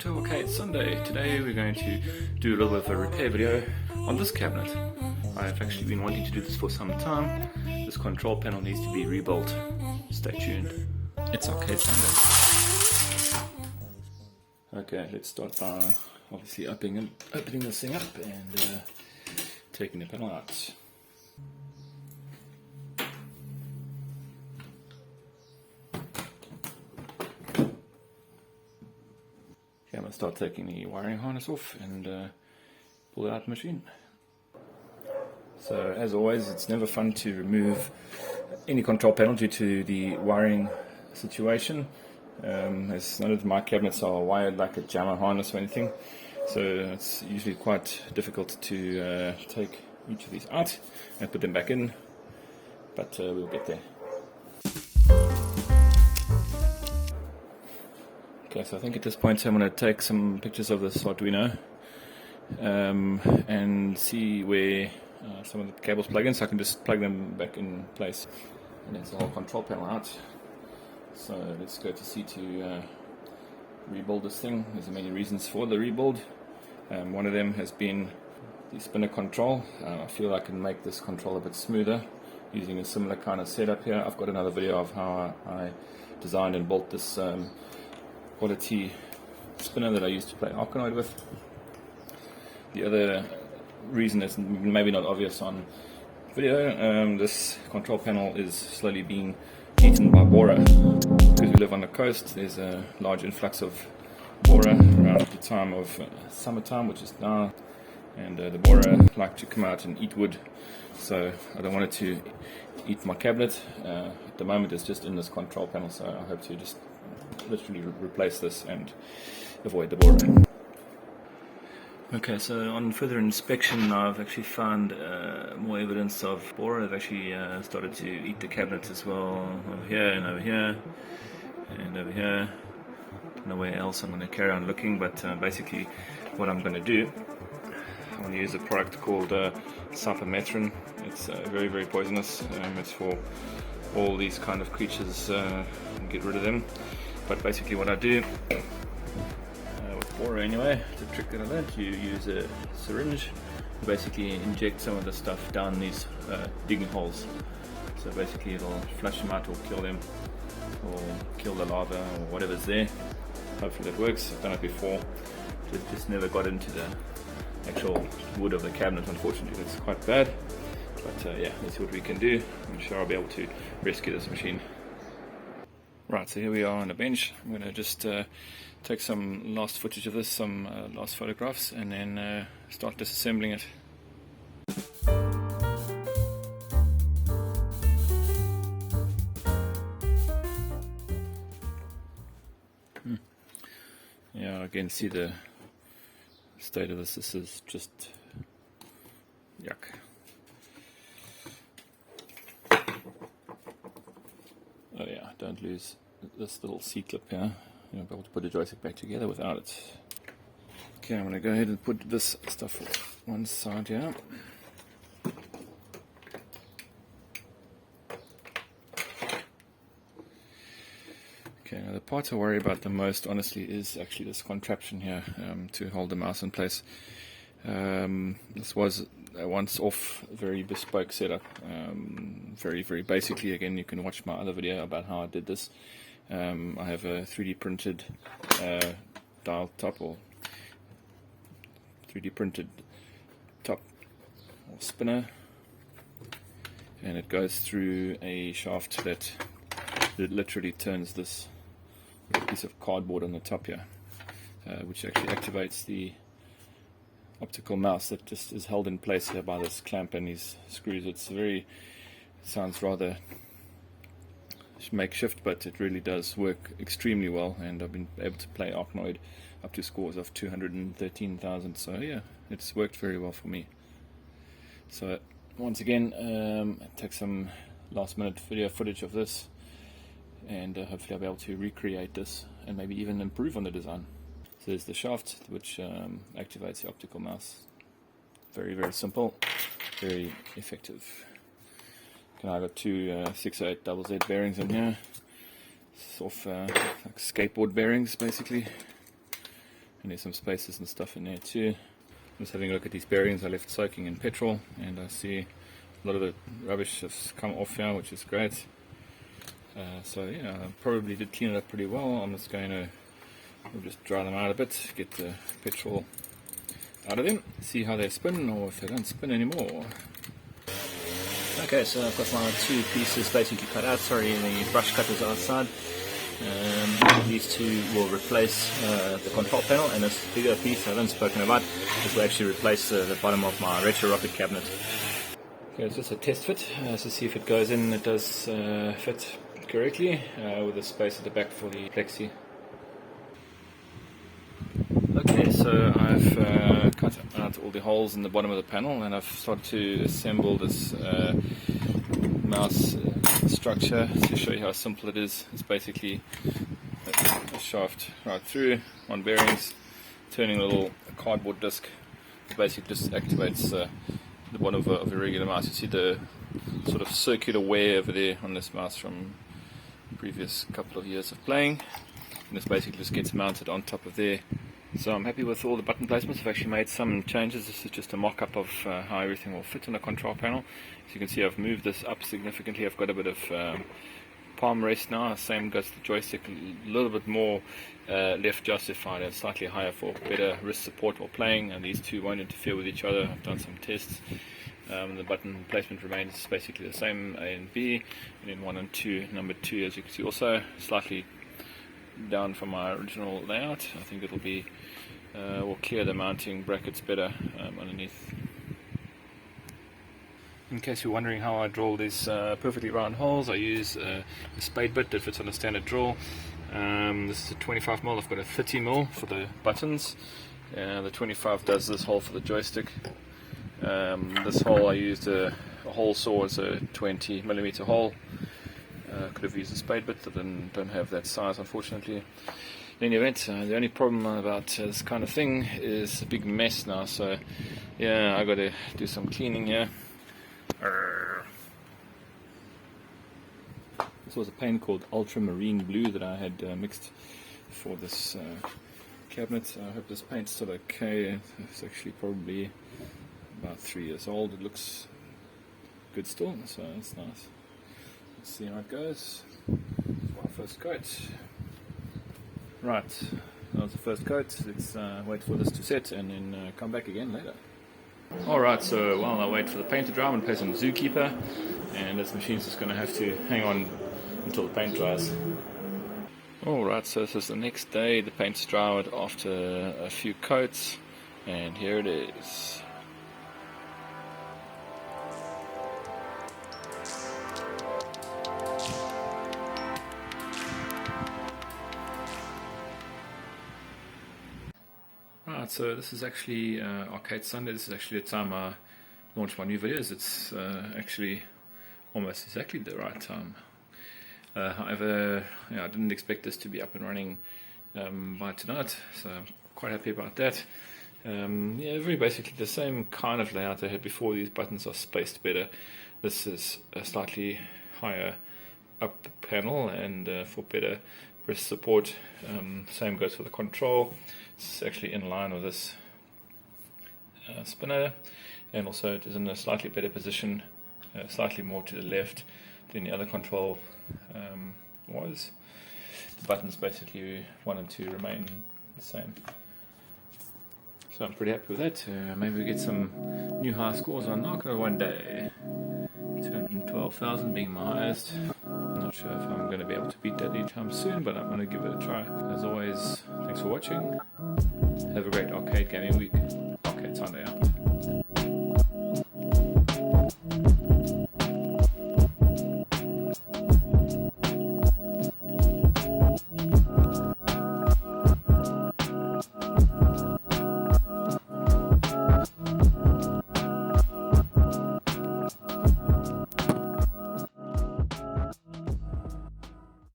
to OK Sunday. Today we're going to do a little bit of a repair video on this cabinet. I've actually been wanting to do this for some time. This control panel needs to be rebuilt. Stay tuned. It's OK Sunday. Okay, let's start by obviously opening this thing up and taking the panel out. Okay, I'm going to start taking the wiring harness off and pull it out of the machine. So as always, it's never fun to remove any control panel due to the wiring situation, as none of my cabinets are wired like a jammer harness or anything, so it's usually quite difficult to take each of these out and put them back in, but we'll get there. Okay, so I think at this point I'm going to take some pictures of this Arduino and see where some of the cables plug in, so I can just plug them back in place. And that's the whole control panel out. So let's go to see to rebuild this thing. There's many reasons for the rebuild. One of them has been the spinner control. I feel I can make this control a bit smoother using a similar kind of setup here. I've got another video of how I designed and built this quality spinner that I used to play Arkanoid with. The other reason that's maybe not obvious on video, this control panel is slowly being eaten by borer. Because we live on the coast, there's a large influx of borer around the time of summertime, which is now, and the borer like to come out and eat wood, so I don't want it to eat my cabinet. At the moment it's just in this control panel, so I hope to just literally replace this and avoid the borer. Okay, so on further inspection I've actually found more evidence of borer. They've actually started to eat the cabinet as well, over here and over here and over here. Don't know where else I'm going to carry on looking, but basically what I'm going to do, I'm going to use a product called cypermethrin. It's very, very poisonous. It's for all these kind of creatures, get rid of them. But basically what I do, borer anyway, the trick that I learned, you use a syringe, you basically inject some of the stuff down these digging holes. So basically it'll flush them out or kill them, or kill the larva or whatever's there. Hopefully that works. I've done it before, just never got into the actual wood of the cabinet, unfortunately. That's quite bad, but yeah, let's see what we can do. I'm sure I'll be able to rescue this machine. Right, so here we are on the bench. I'm going to just take some last footage of this, some last photographs, and then start disassembling it. Yeah, again, see the state of this. This is just yuck. Oh yeah, don't lose this little C-clip here. You'll be able to put the joystick back together without it. Okay, I'm going to go ahead and put this stuff on one side here. Okay, now the part I worry about the most, honestly, is actually this contraption here to hold the mouse in place. This was a once-off, very bespoke setup. Very, very basically, again, you can watch my other video about how I did this. I have a 3D printed dial top, or 3D printed top or spinner, and it goes through a shaft that literally turns this piece of cardboard on the top here, which actually activates the optical mouse that just is held in place here by this clamp and these screws. It sounds rather makeshift, but it really does work extremely well, and I've been able to play Arkanoid up to scores of 213,000, so yeah, it's worked very well for me. So once again, take some last minute video footage of this, and hopefully I'll be able to recreate this and maybe even improve on the design. So there's the shaft which activates the optical mouse. Very, very simple, very effective. I got two 608ZZ bearings in here. It's off like skateboard bearings basically. and there's some spaces and stuff in there too. Just having a look at these bearings I left soaking in petrol, and I see a lot of the rubbish has come off here, which is great. So yeah, I probably did clean it up pretty well. I'm just going to just dry them out a bit, get the petrol out of them, see how they spin or if they don't spin anymore. Okay, so I've got my two pieces basically cut out. Sorry, the brush cutters outside. These two will replace the control panel, and this bigger piece I haven't spoken about, this will actually replace the bottom of my retro rocket cabinet. Okay, it's just a test fit to see if it goes in. It does fit correctly with a space at the back for the plexi. Okay, so I've cut out all the holes in the bottom of the panel, and I've started to assemble this mouse structure to show you how simple it is. It's basically a shaft right through on bearings, turning a little cardboard disc. It basically just activates the bottom of a regular mouse. You see the sort of circular wear over there on this mouse from the previous couple of years of playing, and this basically just gets mounted on top of there. So I'm happy with all the button placements. I've actually made some changes. This is just a mock-up of how everything will fit on the control panel. As you can see, I've moved this up significantly. I've got a bit of palm rest now. Same goes to the joystick, a little bit more left justified and slightly higher for better wrist support while playing, and these two won't interfere with each other. I've done some tests. The button placement remains basically the same, A and B, and then 1 and 2. Number 2, as you can see, also slightly down from my original layout. I think it'll be will clear the mounting brackets better underneath. In case you're wondering how I drill these perfectly round holes, I use a spade bit that fits on a standard drill. This is a 25mm. I've got a 30mm for the buttons. The 25 does this hole for the joystick. This hole I used a hole saw as a 20mm hole. Could have used a spade bit, but don't have that size, unfortunately. In any event, the only problem about this kind of thing is a big mess now, so yeah, I got to do some cleaning here. This was a paint called Ultramarine Blue that I had mixed for this cabinet. I hope this paint's still okay. It's actually probably about 3 years old. It looks good still, so it's nice. Let's see how it goes. My first coat. Right, that was the first coat. Let's wait for this to set and then come back again later. Alright, so while I wait for the paint to dry, I'm going to play some Zookeeper, and this machine's just going to have to hang on until the paint dries. Alright, so this is the next day. The paint's dried after a few coats, and here it is. Right, so this is actually Arcade Sunday. This is actually the time I launch my new videos. It's actually almost exactly the right time. However, I didn't expect this to be up and running by tonight, so I'm quite happy about that. Very basically the same kind of layout I had before. These buttons are spaced better. This is a slightly higher up the panel and for better wrist support. Same goes for the control. It's actually in line with this spinner, and also it is in a slightly better position, slightly more to the left than the other control was. The buttons basically 1 and 2 remain the same. So I'm pretty happy with that. Maybe we get some new high scores on Arkanoid one day. 212,000 being my highest. I'm not sure if I'm going to be able to beat that anytime soon, but I'm going to give it a try. As always, thanks for watching. Have a great arcade gaming week. Arcade Sunday out.